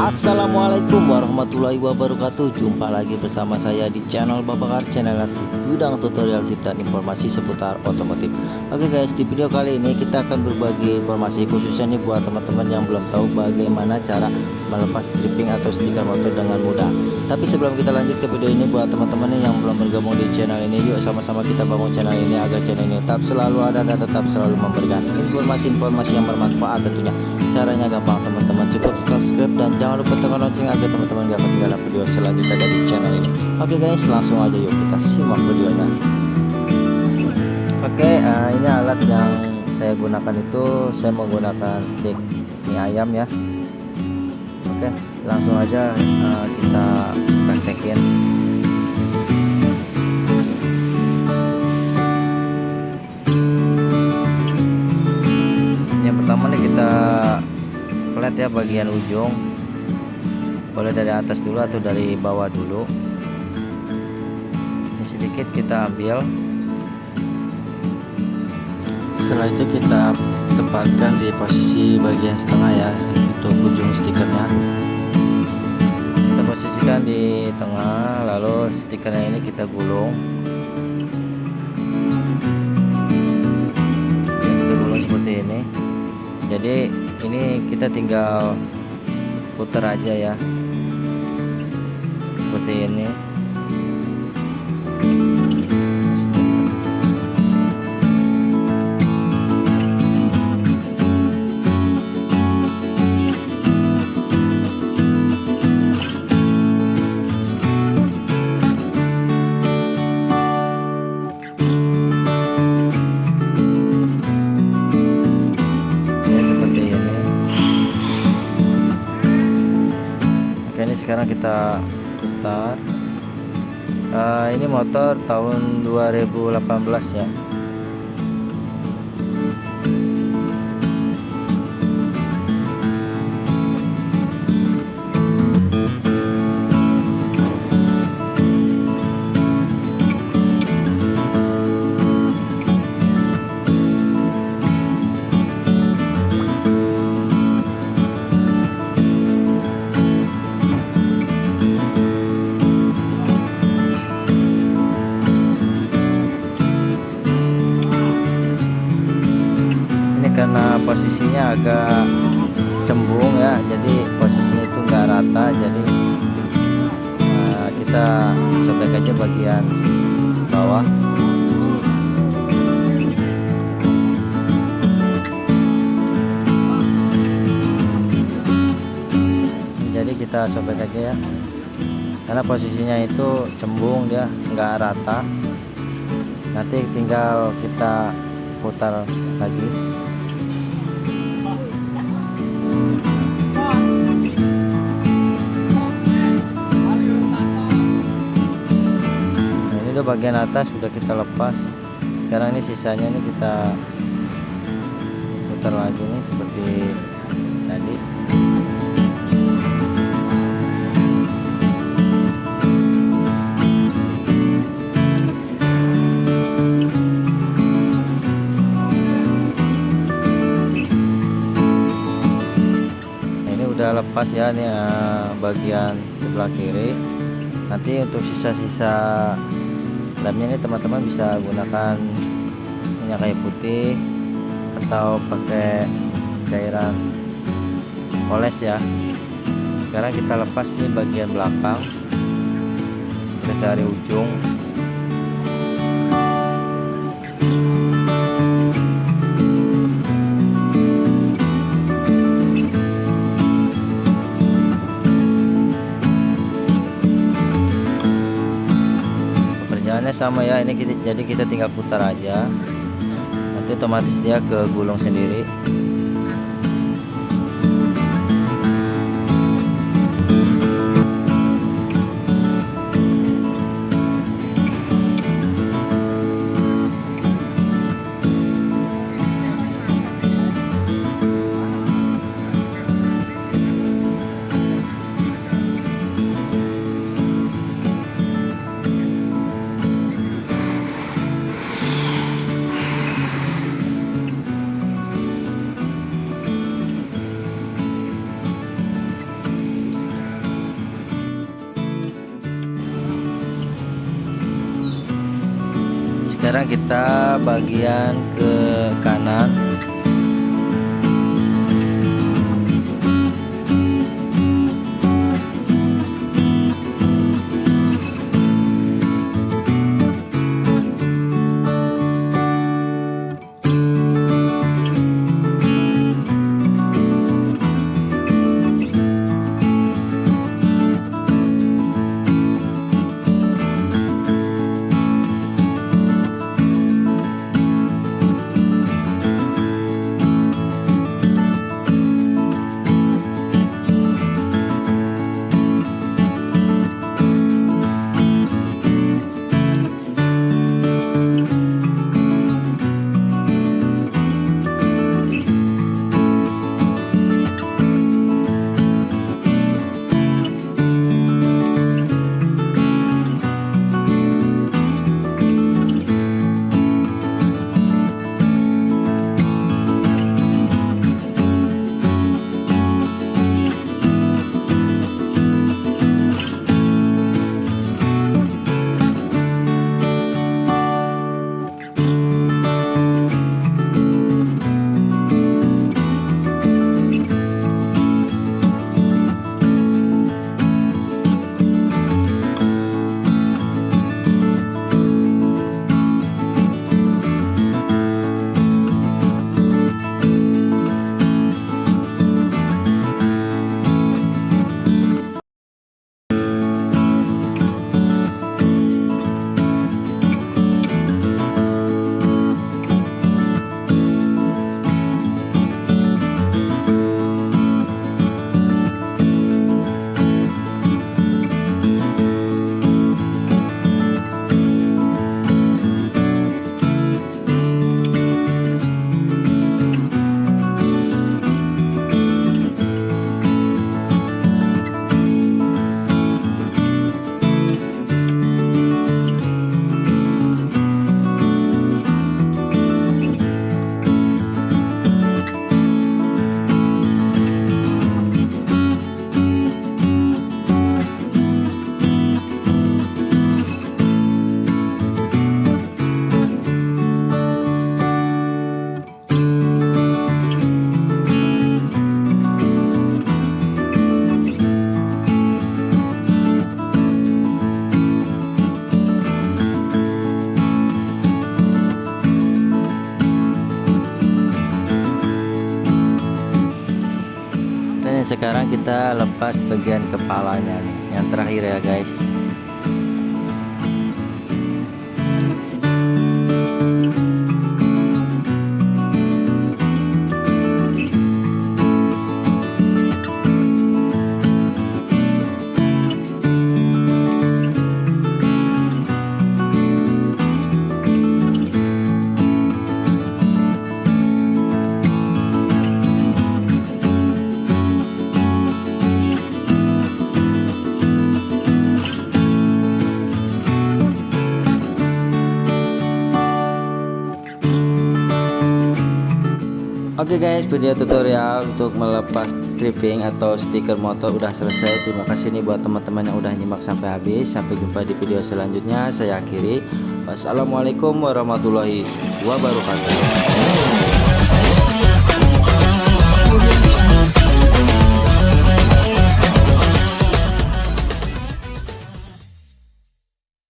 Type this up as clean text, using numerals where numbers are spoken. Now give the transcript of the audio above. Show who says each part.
Speaker 1: Assalamualaikum warahmatullahi wabarakatuh. Jumpa lagi bersama saya di channel Babakar, channel ngasih gudang tutorial tips dan informasi seputar otomotif. Oke guys, di video kali ini kita akan berbagi informasi khususnya nih buat teman-teman yang belum tahu bagaimana cara melepas stripping atau stiker motor dengan mudah. Tapi sebelum kita lanjut ke video ini, buat teman-teman yang belum bergabung di channel ini, yuk sama-sama kita bangun channel ini agar channel ini tetap selalu ada dan tetap selalu memberikan informasi-informasi yang bermanfaat tentunya. Caranya gampang teman-teman, cukup subscribe dan jangan lupa tekan lonceng agar teman-teman gak ketinggalan video selanjutnya dari channel ini. Oke guys, langsung aja yuk kita simak videonya. Oke, ini alat yang saya gunakan itu, saya menggunakan stick mie ayam ya. Oke, langsung aja kita praktekin. Yang pertama nih kita pelet ya bagian ujung, boleh dari atas dulu atau dari bawah dulu. Ini sedikit kita ambil, setelah itu kita tempatkan di posisi bagian setengah ya untuk ujung stikernya. Kita posisikan di tengah, lalu stikernya ini kita gulung. Kita gulung seperti ini. Jadi ini kita tinggal putar aja ya, seperti ini. Sekarang kita putar. Ini motor tahun 2018 ya. Karena posisinya agak cembung ya, jadi posisinya itu enggak rata, jadi kita sobek aja bagian bawah. Jadi kita sobek aja ya, karena posisinya itu cembung, dia enggak rata. Nanti tinggal kita putar lagi. Bagian atas sudah kita lepas. Sekarang ini sisanya ini kita putar lagi nih seperti tadi. Nah, ini udah lepas ya nih bagian sebelah kiri. Nanti untuk sisa-sisa dalamnya ini teman-teman bisa gunakan minyak kayu putih atau pakai cairan poles ya. Sekarang kita lepas ini bagian belakang, kita cari ujung. Sama ya, ini jadi kita tinggal putar aja, nanti otomatis dia ke gulung sendiri. sekarang kita bagian ke kanan. Sekarang kita lepas bagian kepalanya nih, yang terakhir ya guys. Oke guys, video tutorial untuk melepas stripping atau stiker motor udah selesai. Terima kasih nih buat teman-teman yang udah nyimak sampai habis. Sampai jumpa di video selanjutnya. Saya akhiri. Wassalamualaikum warahmatullahi wabarakatuh.